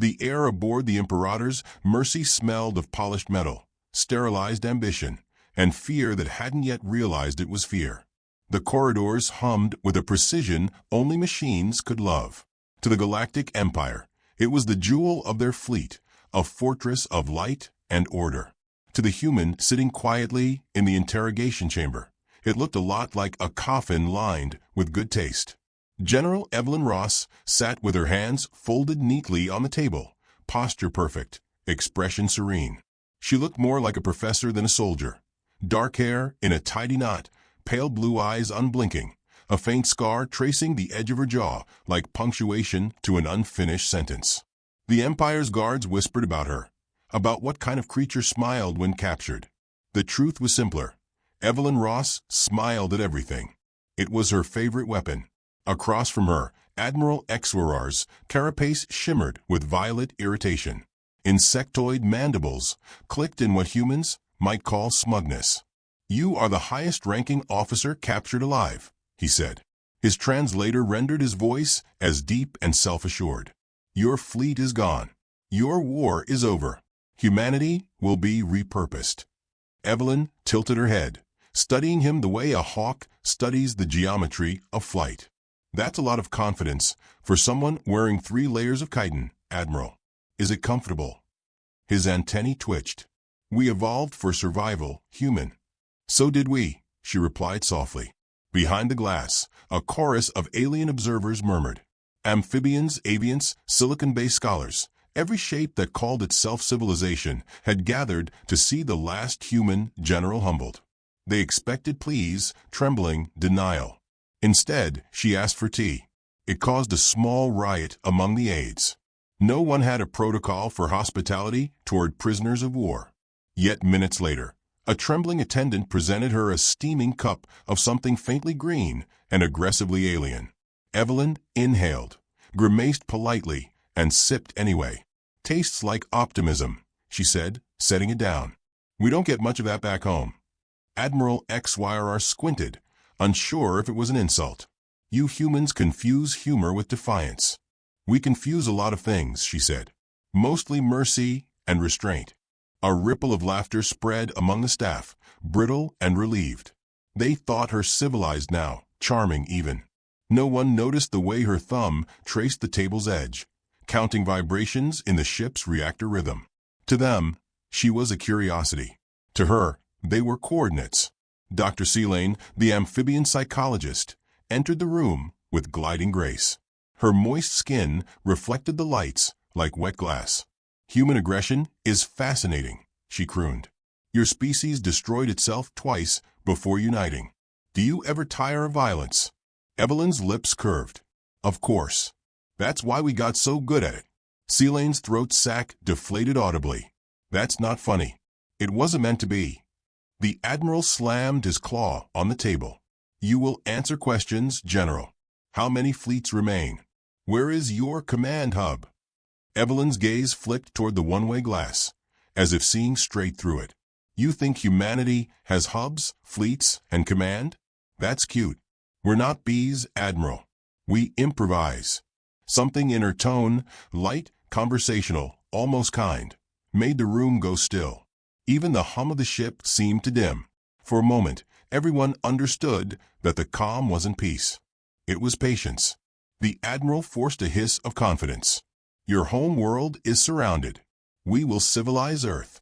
The air aboard the Imperator's Mercy smelled of polished metal, sterilized ambition, and fear that hadn't yet realized it was fear. The corridors hummed with a precision only machines could love. To the Galactic Empire, it was the jewel of their fleet, a fortress of light and order. To the human sitting quietly in the interrogation chamber, it looked a lot like a coffin lined with good taste. General Evelyn Ross sat with her hands folded neatly on the table, posture perfect, expression serene. She looked more like a professor than a soldier. Dark hair in a tidy knot, pale blue eyes unblinking, a faint scar tracing the edge of her jaw like punctuation to an unfinished sentence. The Empire's guards whispered about her, about what kind of creature smiled when captured. The truth was simpler. Evelyn Ross smiled at everything. It was her favorite weapon. Across from her, Admiral Exwarar's carapace shimmered with violet irritation. Insectoid mandibles clicked in what humans might call smugness. "You are the highest-ranking officer captured alive," he said. His translator rendered his voice as deep and self-assured. "Your fleet is gone. Your war is over. Humanity will be repurposed." Evelyn tilted her head, studying him the way a hawk studies the geometry of flight. "That's a lot of confidence for someone wearing 3 layers of chitin, Admiral. Is it comfortable?" His antennae twitched. "We evolved for survival, human." "So did we," she replied softly. Behind the glass, a chorus of alien observers murmured. Amphibians, avians, silicon-based scholars, every shape that called itself civilization, had gathered to see the last human general humbled. They expected pleas, trembling, denial. Instead, she asked for tea. It caused a small riot among the aides. No one had a protocol for hospitality toward prisoners of war. Yet minutes later, a trembling attendant presented her a steaming cup of something faintly green and aggressively alien. Evelyn inhaled, grimaced politely, and sipped anyway. "Tastes like optimism," she said, setting it down. "We don't get much of that back home." Admiral XYR squinted, unsure if it was an insult. "You humans confuse humor with defiance." "We confuse a lot of things," she said. "Mostly mercy and restraint." A ripple of laughter spread among the staff, brittle and relieved. They thought her civilized now, charming even. No one noticed the way her thumb traced the table's edge, counting vibrations in the ship's reactor rhythm. To them, she was a curiosity. To her, they were coordinates. Dr. Selane, the amphibian psychologist, entered the room with gliding grace. Her moist skin reflected the lights like wet glass. "Human aggression is fascinating," she crooned. "Your species destroyed itself twice before uniting. Do you ever tire of violence?" Evelyn's lips curved. "Of course. That's why we got so good at it." Selane's throat sac deflated audibly. "That's not funny. It wasn't meant to be." The Admiral slammed his claw on the table. "You will answer questions, General. How many fleets remain? Where is your command hub?" Evelyn's gaze flicked toward the one-way glass, as if seeing straight through it. "You think humanity has hubs, fleets, and command? That's cute. We're not bees, Admiral. We improvise." Something in her tone, light, conversational, almost kind, made the room go still. Even the hum of the ship seemed to dim. For a moment, everyone understood that the calm wasn't peace. It was patience. The Admiral forced a hiss of confidence. "Your home world is surrounded. We will civilize Earth."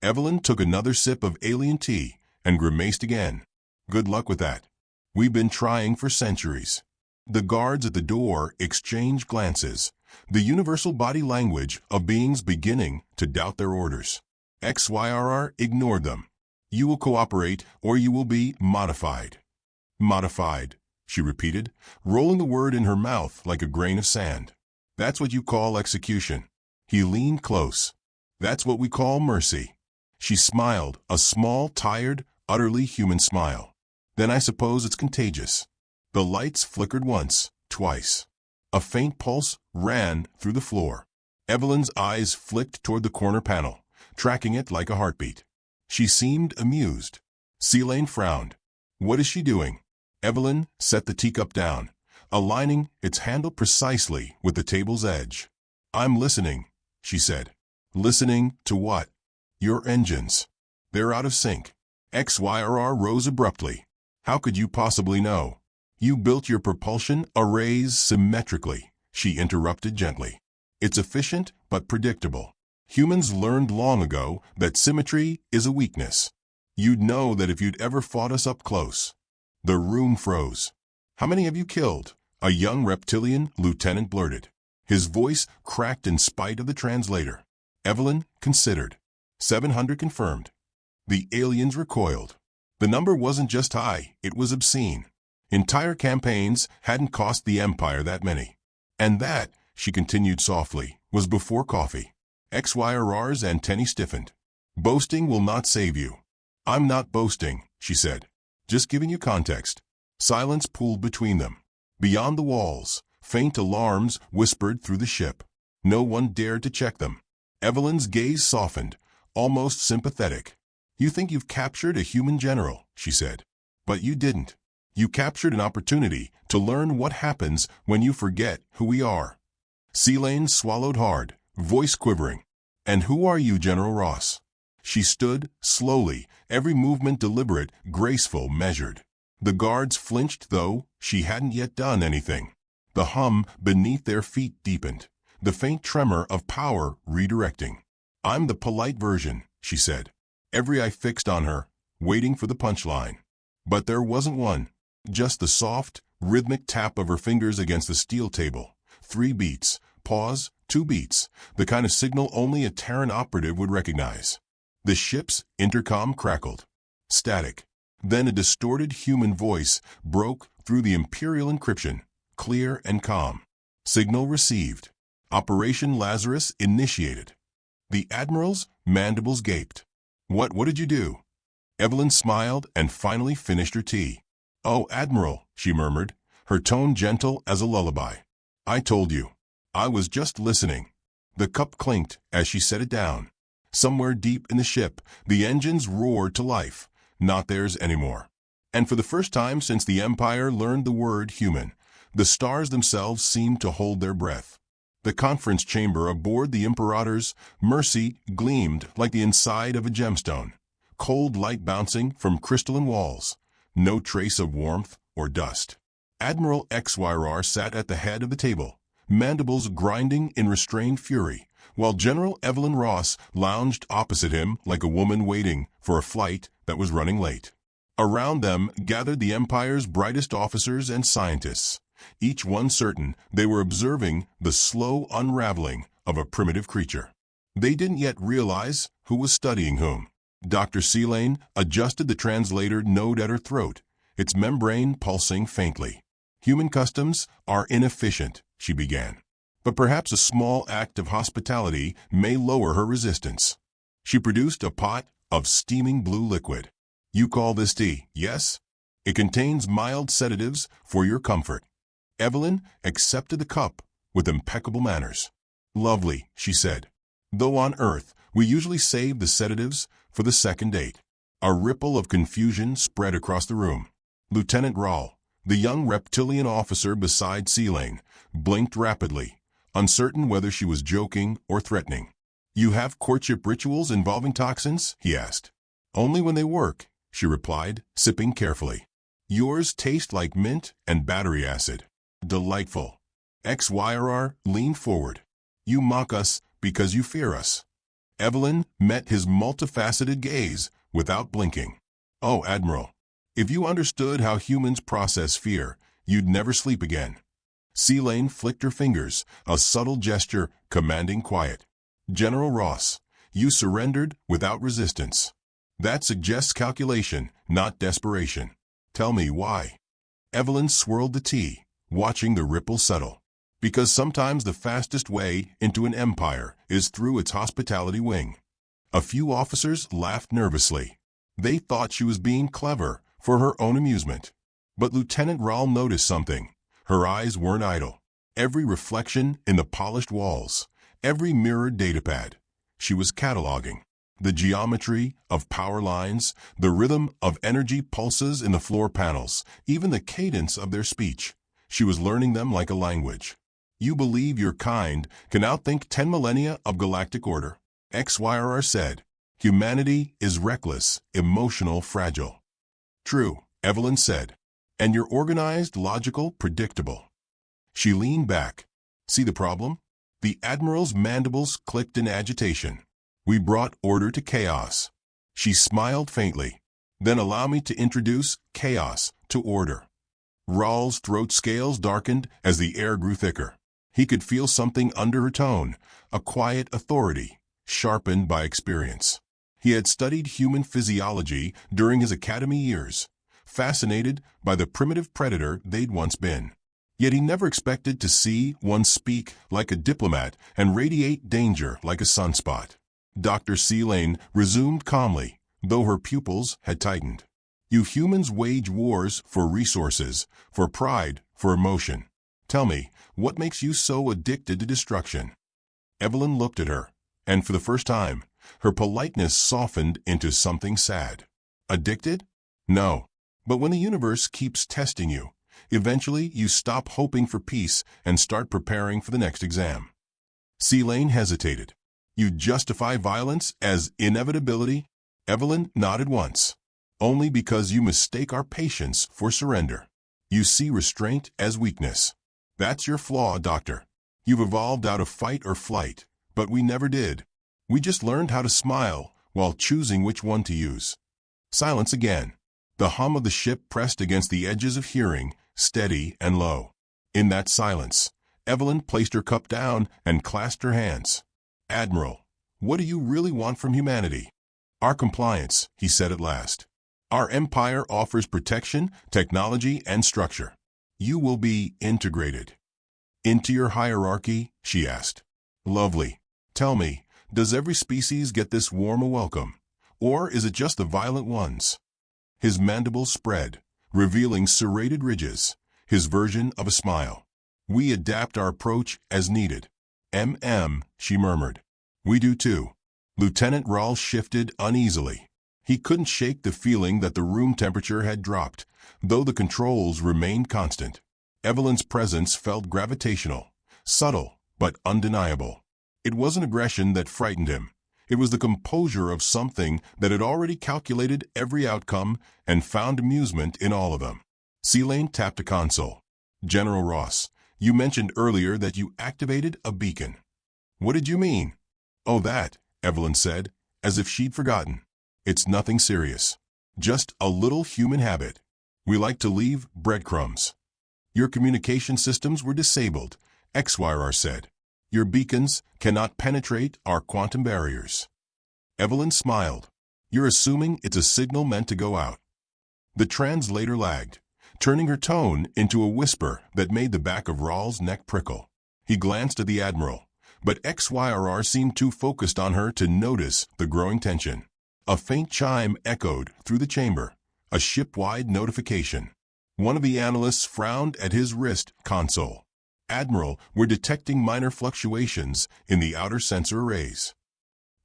Evelyn took another sip of alien tea and grimaced again. "Good luck with that. We've been trying for centuries." The guards at the door exchanged glances, the universal body language of beings beginning to doubt their orders. XYRR ignored them. "You will cooperate or you will be modified." "Modified," she repeated, rolling the word in her mouth like a grain of sand. "That's what you call execution." He leaned close. "That's what we call mercy." She smiled, a small, tired, utterly human smile. "Then I suppose it's contagious." The lights flickered once, twice. A faint pulse ran through the floor. Evelyn's eyes flicked toward the corner panel, tracking it like a heartbeat. She seemed amused. Selane frowned. "What is she doing?" Evelyn set the teacup down, aligning its handle precisely with the table's edge. I'm listening, she said. Listening to what? Your engines. They're out of sync. XYRR rose abruptly. How could you possibly know? You built your propulsion arrays symmetrically, she interrupted gently. It's efficient but predictable. Humans learned long ago that symmetry is a weakness. You'd know that if you'd ever fought us up close. The room froze. How many have you killed? A young reptilian lieutenant blurted. His voice cracked in spite of the translator. Evelyn considered. 700 confirmed. The aliens recoiled. The number wasn't just high, it was obscene. Entire campaigns hadn't cost the Empire that many. And that, she continued softly, was before coffee. XYRR's antennae stiffened. Boasting will not save you. I'm not boasting, she said. Just giving you context. Silence pooled between them. Beyond the walls, faint alarms whispered through the ship. No one dared to check them. Evelyn's gaze softened, almost sympathetic. You think you've captured a human general, she said. But you didn't. You captured an opportunity to learn what happens when you forget who we are. Seelane swallowed hard, voice quivering. And who are you, General Ross? She stood, slowly, every movement deliberate, graceful, measured. The guards flinched, though she hadn't yet done anything. The hum beneath their feet deepened, the faint tremor of power redirecting. I'm the polite version, she said. Every eye fixed on her, waiting for the punchline. But there wasn't one. Just the soft, rhythmic tap of her fingers against the steel table. 3 beats, pause, 2 beats, the kind of signal only a Terran operative would recognize. The ship's intercom crackled. Static. Then a distorted human voice broke through the Imperial encryption, clear and calm. Signal received. Operation Lazarus initiated. The Admiral's mandibles gaped. What did you do? Evelyn smiled and finally finished her tea. Oh, Admiral, she murmured, her tone gentle as a lullaby. I told you. I was just listening. The cup clinked as she set it down. Somewhere deep in the ship, the engines roared to life, not theirs anymore. And for the first time since the Empire learned the word human, the stars themselves seemed to hold their breath. The conference chamber aboard the Imperator's Mercy gleamed like the inside of a gemstone, cold light bouncing from crystalline walls, no trace of warmth or dust. Admiral XYR sat at the head of the table, mandibles grinding in restrained fury, while General Evelyn Ross lounged opposite him like a woman waiting for a flight that was running late. Around them gathered the Empire's brightest officers and scientists, each one certain they were observing the slow unraveling of a primitive creature. They didn't yet realize who was studying whom. Dr. Seelane adjusted the translator node at her throat, its membrane pulsing faintly. Human customs are inefficient, she began. But perhaps a small act of hospitality may lower her resistance. She produced a pot of steaming blue liquid. You call this tea, yes? It contains mild sedatives for your comfort. Evelyn accepted the cup with impeccable manners. Lovely, she said. Though on Earth, we usually save the sedatives for the second date. A ripple of confusion spread across the room. Lieutenant Rahl, the young reptilian officer beside Seelane, blinked rapidly, uncertain whether she was joking or threatening. You have courtship rituals involving toxins? He asked. Only when they work, she replied, sipping carefully. Yours taste like mint and battery acid. Delightful. XYRR leaned forward. You mock us because you fear us. Evelyn met his multifaceted gaze without blinking. Oh, Admiral, if you understood how humans process fear, you'd never sleep again. Seelane flicked her fingers, a subtle gesture commanding quiet. General Ross, you surrendered without resistance. That suggests calculation, not desperation. Tell me why. Evelyn swirled the tea, watching the ripple settle. Because sometimes the fastest way into an empire is through its hospitality wing. A few officers laughed nervously. They thought she was being clever for her own amusement. But Lieutenant Rahl noticed something. Her eyes weren't idle. Every reflection in the polished walls, every mirrored datapad, she was cataloging. The geometry of power lines, the rhythm of energy pulses in the floor panels, even the cadence of their speech. She was learning them like a language. You believe your kind can outthink 10 millennia of galactic order? XYRR said. Humanity is reckless, emotional, fragile. True, Evelyn said. And you're organized, logical, predictable. She leaned back. See the problem? The Admiral's mandibles clicked in agitation. We brought order to chaos. She smiled faintly. Then allow me to introduce chaos to order. Rawls' throat scales darkened as the air grew thicker. He could feel something under her tone, a quiet authority, sharpened by experience. He had studied human physiology during his academy years, fascinated by the primitive predator they'd once been. Yet he never expected to see one speak like a diplomat and radiate danger like a sunspot. Dr. Lane resumed calmly, though her pupils had tightened. You humans wage wars for resources, for pride, for emotion. Tell me, what makes you so addicted to destruction? Evelyn looked at her, and for the first time, her politeness softened into something sad. Addicted? No. But when the universe keeps testing you, eventually you stop hoping for peace and start preparing for the next exam. Lane hesitated. You justify violence as inevitability? Evelyn nodded once. Only because you mistake our patience for surrender. You see restraint as weakness. That's your flaw, Doctor. You've evolved out of fight or flight, but we never did. We just learned how to smile while choosing which one to use. Silence again. The hum of the ship pressed against the edges of hearing, steady and low. In that silence, Evelyn placed her cup down and clasped her hands. Admiral, what do you really want from humanity? Our compliance, he said at last. Our empire offers protection, technology, and structure. You will be integrated. Into your hierarchy? She asked. Lovely. Tell me, does every species get this warm a welcome? Or is it just the violent ones? His mandibles spread, revealing serrated ridges, his version of a smile. We adapt our approach as needed. She murmured. We do too. Lieutenant Rawls shifted uneasily. He couldn't shake the feeling that the room temperature had dropped, though the controls remained constant. Evelyn's presence felt gravitational, subtle, but undeniable. It wasn't aggression that frightened him. It was the composure of something that had already calculated every outcome and found amusement in all of them. Lane tapped a console. General Ross, you mentioned earlier that you activated a beacon. What did you mean? Oh, that, Evelyn said, as if she'd forgotten. It's nothing serious. Just a little human habit. We like to leave breadcrumbs. Your communication systems were disabled, XYR said. Your beacons cannot penetrate our quantum barriers. Evelyn smiled. You're assuming it's a signal meant to go out. The translator lagged, turning her tone into a whisper that made the back of Rawls' neck prickle. He glanced at the Admiral, but XYRR seemed too focused on her to notice the growing tension. A faint chime echoed through the chamber, a ship-wide notification. One of the analysts frowned at his wrist console. Admiral, we're detecting minor fluctuations in the outer sensor arrays.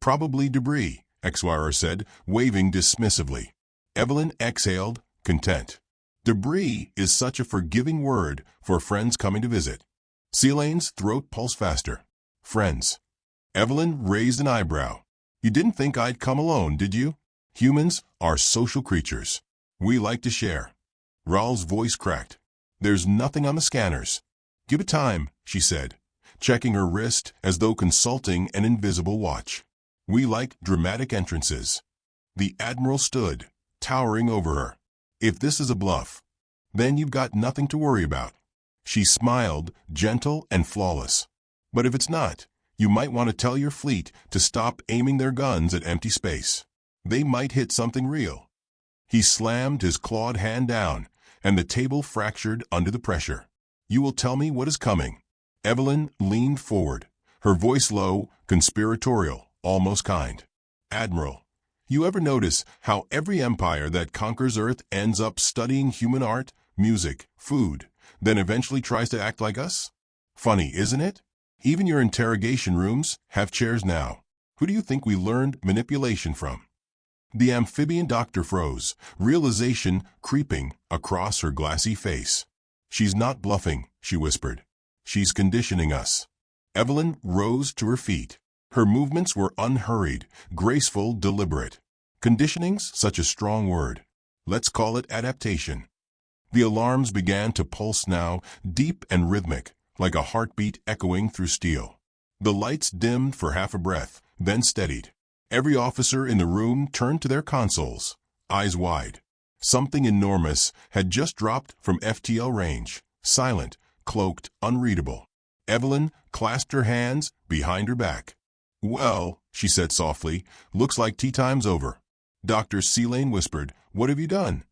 Probably debris, XYR said, waving dismissively. Evelyn exhaled, content. Debris is such a forgiving word for friends coming to visit. Lane's throat pulsed faster. Friends. Evelyn raised an eyebrow. You didn't think I'd come alone, did you? Humans are social creatures. We like to share. Rawls' voice cracked. There's nothing on the scanners. Give it time, she said, checking her wrist as though consulting an invisible watch. We like dramatic entrances. The Admiral stood, towering over her. If this is a bluff, then you've got nothing to worry about. She smiled, gentle and flawless. But if it's not, you might want to tell your fleet to stop aiming their guns at empty space. They might hit something real. He slammed his clawed hand down, and the table fractured under the pressure. You will tell me what is coming. Evelyn leaned forward, her voice low, conspiratorial, almost kind. Admiral, you ever notice how every empire that conquers Earth ends up studying human art, music, food, then eventually tries to act like us? Funny, isn't it? Even your interrogation rooms have chairs now. Who do you think we learned manipulation from? The amphibian doctor froze, realization creeping across her glassy face. She's not bluffing, she whispered. She's conditioning us. Evelyn rose to her feet. Her movements were unhurried, graceful, deliberate. Conditioning's such a strong word. Let's call it adaptation. The alarms began to pulse now, deep and rhythmic, like a heartbeat echoing through steel. The lights dimmed for half a breath, then steadied. Every officer in the room turned to their consoles, eyes wide. Something enormous had just dropped from FTL range, silent, cloaked, unreadable. Evelyn clasped her hands behind her back. "Well," she said softly, "looks like tea time's over." Dr. Seelane whispered, "What have you done?"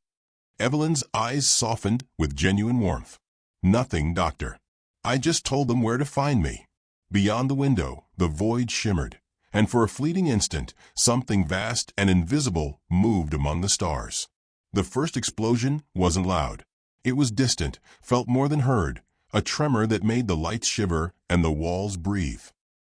Evelyn's eyes softened with genuine warmth. "Nothing, doctor. I just told them where to find me." Beyond the window, the void shimmered, and for a fleeting instant, something vast and invisible moved among the stars. The first explosion wasn't loud. It was distant, felt more than heard, a tremor that made the lights shiver and the walls breathe.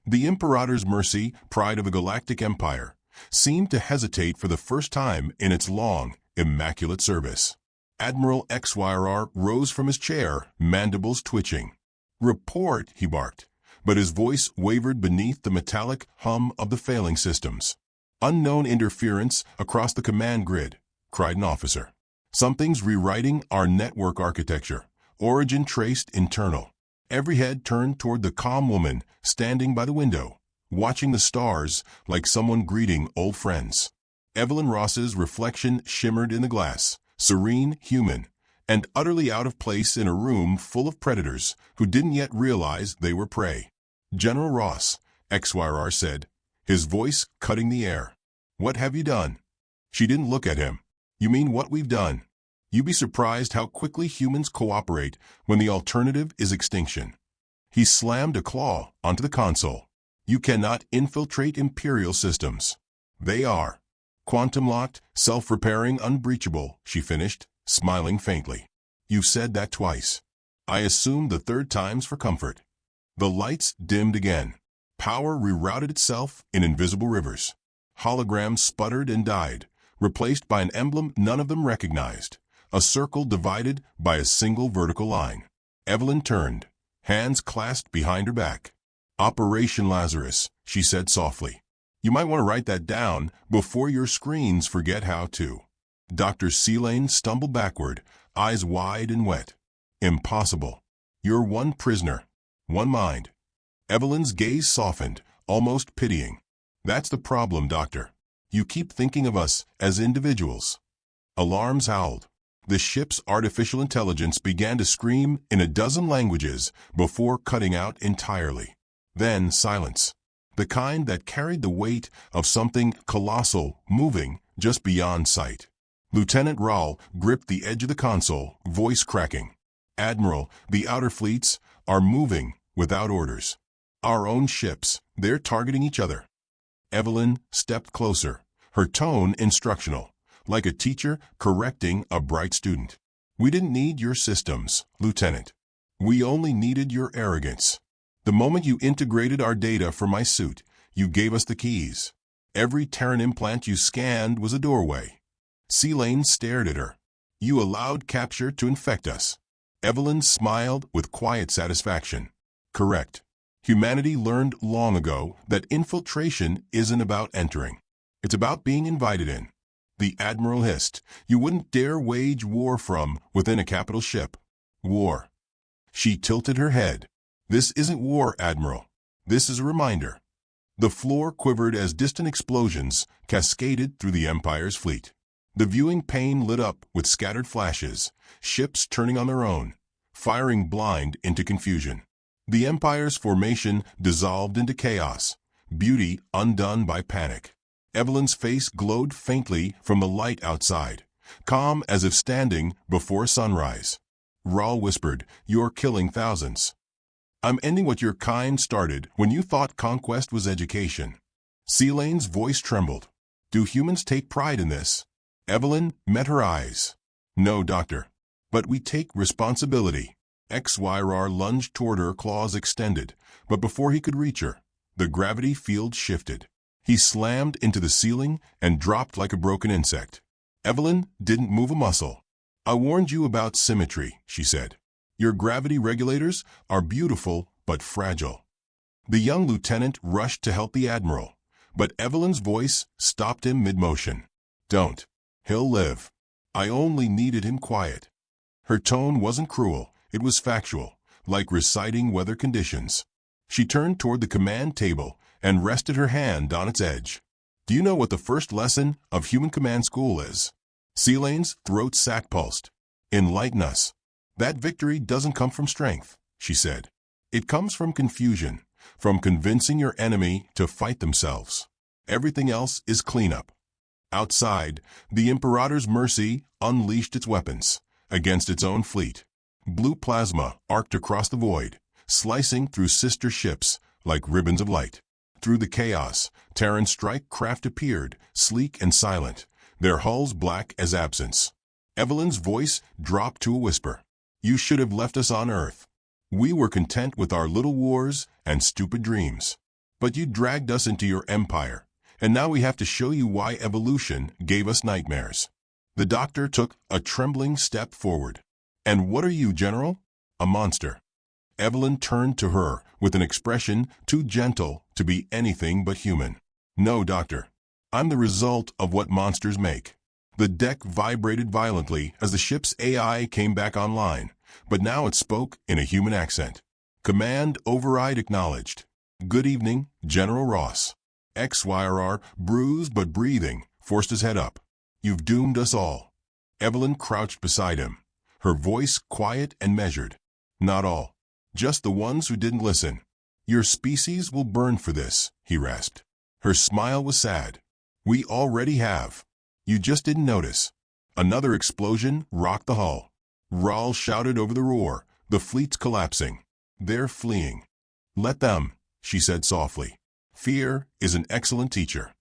The Imperator's mercy, pride of a galactic empire, seemed to hesitate for the first time in its long, immaculate service. Admiral XYR rose from his chair, mandibles twitching. "Report," he barked, but his voice wavered beneath the metallic hum of the failing systems. "Unknown interference across the command grid," cried an officer. "Something's rewriting our network architecture. Origin traced internal." Every head turned toward the calm woman standing by the window, watching the stars like someone greeting old friends. Evelyn Ross's reflection shimmered in the glass, serene, human, and utterly out of place in a room full of predators who didn't yet realize they were prey. "General Ross," XYR said, his voice cutting the air. "What have you done?" She didn't look at him. "You mean what we've done? You'd be surprised how quickly humans cooperate when the alternative is extinction." He slammed a claw onto the console. "You cannot infiltrate Imperial systems. They are quantum-locked, self-repairing, unbreachable," she finished, smiling faintly. "You've said that twice. I assumed the third time's for comfort." The lights dimmed again. Power rerouted itself in invisible rivers. Holograms sputtered and died, replaced by an emblem none of them recognized. A circle divided by a single vertical line. Evelyn turned, hands clasped behind her back. "Operation Lazarus," she said softly. "You might want to write that down before your screens forget how to." Dr. Seelane stumbled backward, eyes wide and wet. "Impossible. You're one prisoner, one mind." Evelyn's gaze softened, almost pitying. "That's the problem, Doctor. You keep thinking of us as individuals." Alarms howled. The ship's artificial intelligence began to scream in a dozen languages before cutting out entirely. Then silence. The kind that carried the weight of something colossal moving just beyond sight. Lieutenant Rahl gripped the edge of the console, voice cracking. "Admiral, the outer fleets are moving without orders. Our own ships, they're targeting each other." Evelyn stepped closer, her tone instructional, like a teacher correcting a bright student. "We didn't need your systems, Lieutenant. We only needed your arrogance. The moment you integrated our data for my suit, you gave us the keys. Every Terran implant you scanned was a doorway." Seelane stared at her. "You allowed capture to infect us." Evelyn smiled with quiet satisfaction. "Correct. Humanity learned long ago that infiltration isn't about entering. It's about being invited in." The Admiral hissed. "You wouldn't dare wage war from within a capital ship." "War." She tilted her head. "This isn't war, Admiral. This is a reminder." The floor quivered as distant explosions cascaded through the Empire's fleet. The viewing pane lit up with scattered flashes, ships turning on their own, firing blind into confusion. The Empire's formation dissolved into chaos, beauty undone by panic. Evelyn's face glowed faintly from the light outside, calm as if standing before sunrise. Rahl whispered, "You're killing thousands. I'm ending what your kind started when you thought conquest was education." Seelane's voice trembled. "Do humans take pride in this?" Evelyn met her eyes. "No, Doctor. But we take responsibility." XYR lunged toward her, claws extended, but before he could reach her, the gravity field shifted. He slammed into the ceiling and dropped like a broken insect. Evelyn didn't move a muscle. "I warned you about symmetry," she said. Your gravity regulators are beautiful but fragile. The young lieutenant rushed to help the admiral, but Evelyn's voice stopped him mid-motion. Don't. He'll live. I only needed him quiet. Her tone wasn't cruel, it was factual, like reciting weather conditions. She turned toward the command table and rested her hand on its edge. Do you know what the first lesson of Human Command School is? Celane's throat sac pulsed. Enlighten us. That victory doesn't come from strength, she said. It comes from confusion, from convincing your enemy to fight themselves. Everything else is cleanup. Outside, the Imperator's Mercy unleashed its weapons against its own fleet. Blue plasma arced across the void, slicing through sister ships like ribbons of light. Through the chaos, Terran strike craft appeared, sleek and silent, their hulls black as absence. Evelyn's voice dropped to a whisper. You should have left us on Earth. We were content with our little wars and stupid dreams. But you dragged us into your empire, and now we have to show you why evolution gave us nightmares. The doctor took a trembling step forward. And what are you, General? A monster. Evelyn turned to her with an expression too gentle to be anything but human. No, Doctor. I'm the result of what monsters make. The deck vibrated violently as the ship's AI came back online, but now it spoke in a human accent. Command override acknowledged. Good evening, General Ross. XYRR, bruised but breathing, forced his head up. You've doomed us all. Evelyn crouched beside him, her voice quiet and measured. Not all. Just the ones who didn't listen. Your species will burn for this, he rasped. Her smile was sad. We already have. You just didn't notice. Another explosion rocked the hull. Rahl shouted over the roar, the fleet's collapsing. They're fleeing. Let them, she said softly. Fear is an excellent teacher.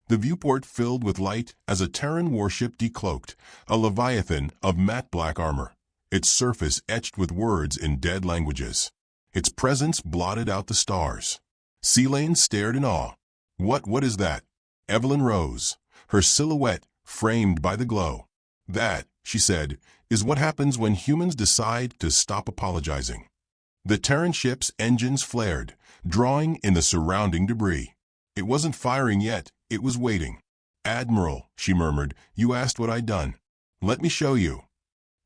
The viewport filled with light as a Terran warship decloaked, a leviathan of matte black armor, its surface etched with words in dead languages. Its presence blotted out the stars. Celane stared in awe. What is that? Evelyn rose, her silhouette framed by the glow. That, she said, is what happens when humans decide to stop apologizing. The Terran ship's engines flared, drawing in the surrounding debris. It wasn't firing yet, it was waiting. Admiral, she murmured, you asked what I'd done. Let me show you.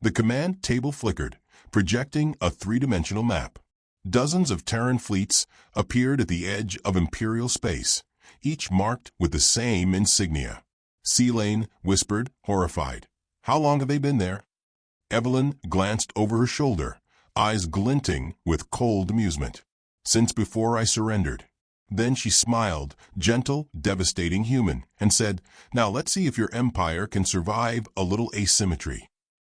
The command table flickered, projecting a three-dimensional map. Dozens of Terran fleets appeared at the edge of Imperial space, each marked with the same insignia. Celane whispered, horrified. How long have they been there? Evelyn glanced over her shoulder, eyes glinting with cold amusement. Since before I surrendered. Then she smiled, gentle, devastating human, and said, Now let's see if your empire can survive a little asymmetry.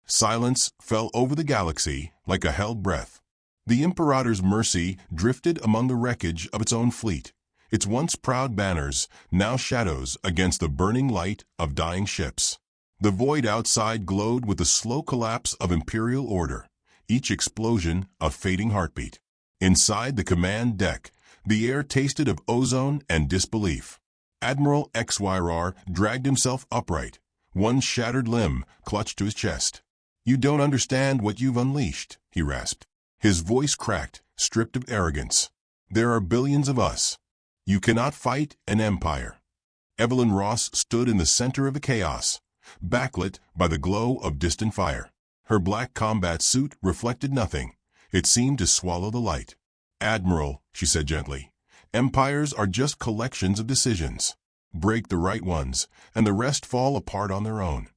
Silence fell over the galaxy like a held breath. The Imperator's Mercy drifted among the wreckage of its own fleet, its once proud banners now shadows against the burning light of dying ships. The void outside glowed with the slow collapse of Imperial order, each explosion a fading heartbeat. Inside the command deck, the air tasted of ozone and disbelief. Admiral XYR dragged himself upright, one shattered limb clutched to his chest. You don't understand what you've unleashed, he rasped. His voice cracked, stripped of arrogance. There are billions of us. You cannot fight an empire. Evelyn Ross stood in the center of the chaos, backlit by the glow of distant fire. Her black combat suit reflected nothing. It seemed to swallow the light. Admiral, she said gently, empires are just collections of decisions. Break the right ones, and the rest fall apart on their own.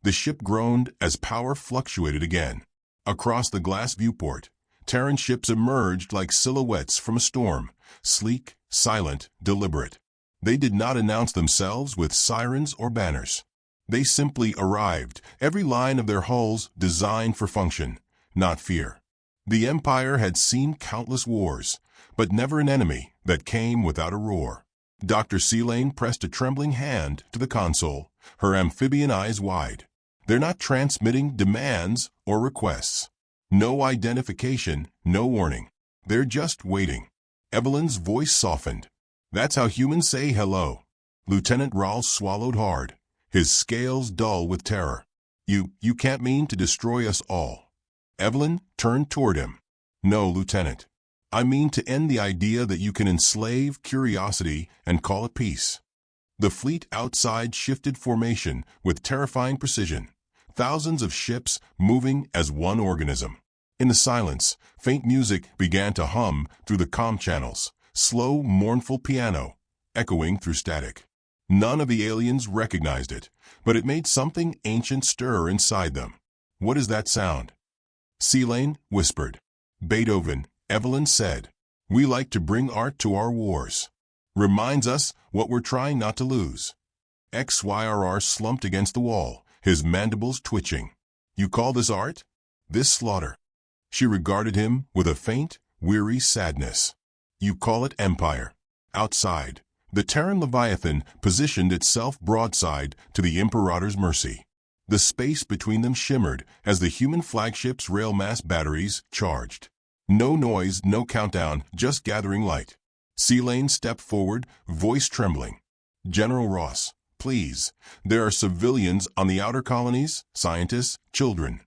The ship groaned as power fluctuated again. Across the glass viewport, Terran ships emerged like silhouettes from a storm, sleek, silent, deliberate. They did not announce themselves with sirens or banners. They simply arrived, every line of their hulls designed for function, not fear. The Empire had seen countless wars, but never an enemy that came without a roar. Dr. Celane pressed a trembling hand to the console, her amphibian eyes wide. They're not transmitting demands or requests. No identification, no warning. They're just waiting. Evelyn's voice softened. That's how humans say hello. Lieutenant Rahl swallowed hard, his scales dull with terror. You can't mean to destroy us all. Evelyn turned toward him. No, Lieutenant. I mean to end the idea that you can enslave curiosity and call it peace. The fleet outside shifted formation with terrifying precision, thousands of ships moving as one organism. In the silence, faint music began to hum through the comm channels, slow, mournful piano, echoing through static. None of the aliens recognized it, but it made something ancient stir inside them. What is that sound? Selene whispered. Beethoven, Evelyn said. We like to bring art to our wars. Reminds us what we're trying not to lose. XYRR slumped against the wall, his mandibles twitching. You call this art? This slaughter? She regarded him with a faint, weary sadness. You call it empire. Outside, the Terran Leviathan positioned itself broadside to the Imperator's mercy. The space between them shimmered as the human flagship's rail mass batteries charged. No noise, no countdown, just gathering light. Selene stepped forward, voice trembling. General Ross, please. There are civilians on the outer colonies, scientists, children.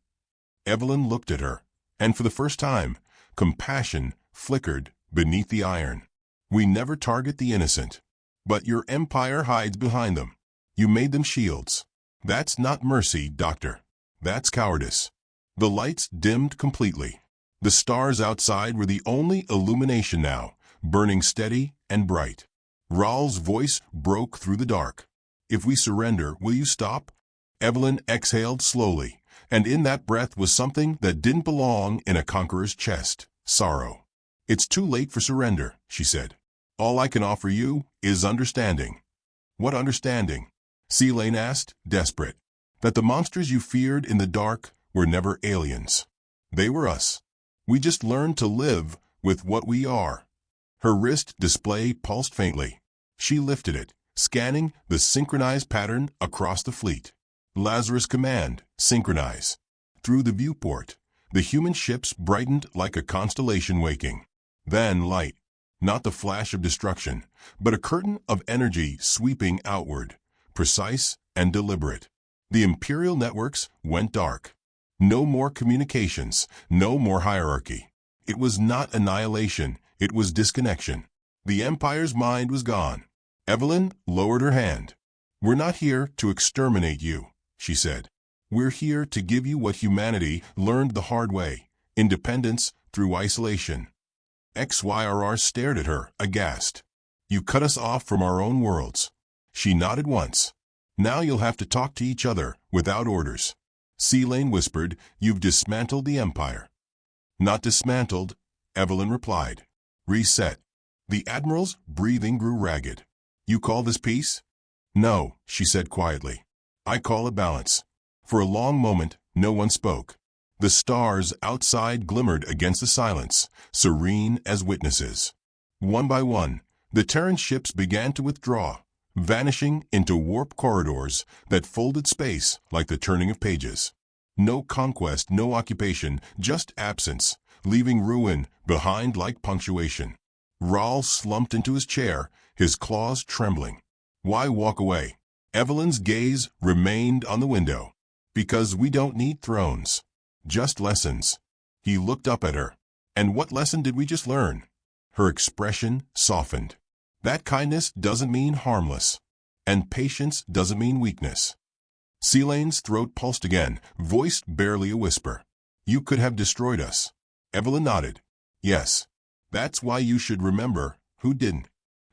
Evelyn looked at her, and for the first time, compassion flickered beneath the iron. We never target the innocent. But your empire hides behind them. You made them shields. That's not mercy, Doctor. That's cowardice. The lights dimmed completely. The stars outside were the only illumination now, burning steady and bright. Raul's voice broke through the dark. If we surrender, will you stop? Evelyn exhaled slowly, and in that breath was something that didn't belong in a conqueror's chest: sorrow. It's too late for surrender, she said. All I can offer you is understanding. What understanding? Selene asked, desperate. That the monsters you feared in the dark were never aliens. They were us. We just learned to live with what we are. Her wrist display pulsed faintly. She lifted it, scanning the synchronized pattern across the fleet. Lazarus command, synchronize. Through the viewport, the human ships brightened like a constellation waking. Then light. Not the flash of destruction, but a curtain of energy sweeping outward, precise and deliberate. The Imperial networks went dark. No more communications, no more hierarchy. It was not annihilation, it was disconnection. The Empire's mind was gone. Evelyn lowered her hand. We're not here to exterminate you, she said. We're here to give you what humanity learned the hard way: independence through isolation. XYRR stared at her, aghast. You cut us off from our own worlds. She nodded once. Now you'll have to talk to each other without orders. Selene whispered, You've dismantled the Empire. Not dismantled, Evelyn replied. Reset. The Admiral's breathing grew ragged. You call this peace? No, she said quietly. I call it balance. For a long moment, no one spoke. The stars outside glimmered against the silence, serene as witnesses. One by one, the Terran ships began to withdraw, vanishing into warp corridors that folded space like the turning of pages. No conquest, no occupation, just absence, leaving ruin behind like punctuation. Raul slumped into his chair, his claws trembling. Why walk away? Evelyn's gaze remained on the window. Because we don't need thrones. Just lessons. He looked up at her. And what lesson did we just learn? Her expression softened. That kindness doesn't mean harmless. And patience doesn't mean weakness. Selene's throat pulsed again, voiced barely a whisper. You could have destroyed us. Evelyn nodded. Yes. That's why you should remember who didn't.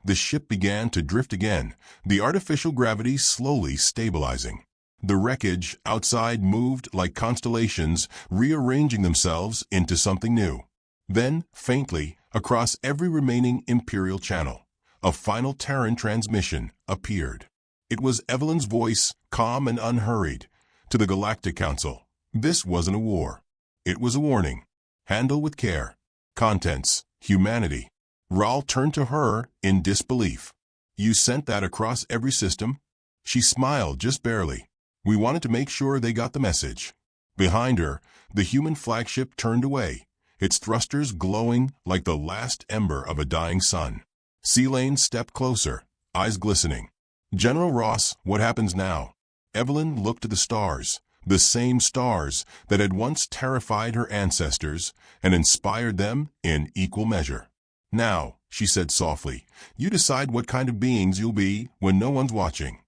The ship began to drift again, the artificial gravity slowly stabilizing. The wreckage outside moved like constellations, rearranging themselves into something new. Then, faintly, across every remaining Imperial channel, a final Terran transmission appeared. It was Evelyn's voice, calm and unhurried. To the Galactic Council. This wasn't a war. It was a warning. Handle with care. Contents: humanity. Raul turned to her in disbelief. You sent that across every system? She smiled just barely. We wanted to make sure they got the message. Behind her, the human flagship turned away, its thrusters glowing like the last ember of a dying sun. Selene stepped closer, eyes glistening. General Ross, what happens now? Evelyn looked at the stars, The same stars that had once terrified her ancestors and inspired them in equal measure. "Now," she said softly, "you decide what kind of beings you'll be when no one's watching."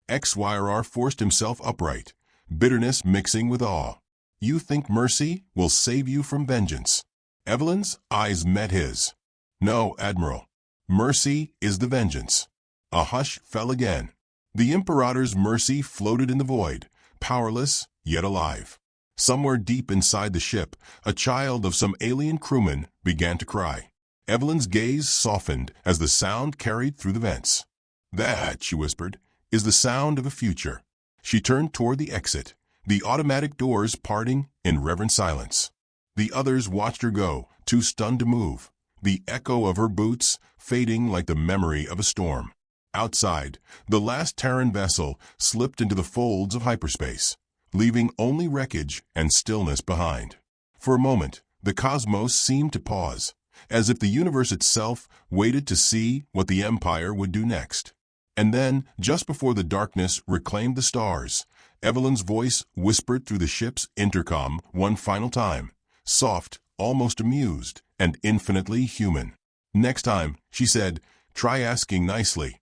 XYR forced himself upright, bitterness mixing with awe. "You think mercy will save you from vengeance?" Evelyn's eyes met his. "No, Admiral. Mercy is the vengeance." A hush fell again. The Imperator's mercy floated in the void, powerless yet alive. Somewhere deep inside the ship, a child of some alien crewman began to cry. Evelyn's gaze softened as the sound carried through the vents. "That," she whispered, "is the sound of a future." She turned toward the exit, the automatic doors parting in reverent silence. The others watched her go, too stunned to move, the echo of her boots fading like the memory of a storm. Outside, the last Terran vessel slipped into the folds of hyperspace, leaving only wreckage and stillness behind. For a moment, the cosmos seemed to pause, as if the universe itself waited to see what the Empire would do next. And then, just before the darkness reclaimed the stars, Evelyn's voice whispered through the ship's intercom one final time, soft, almost amused, and infinitely human. "Next time," she said, "try asking nicely.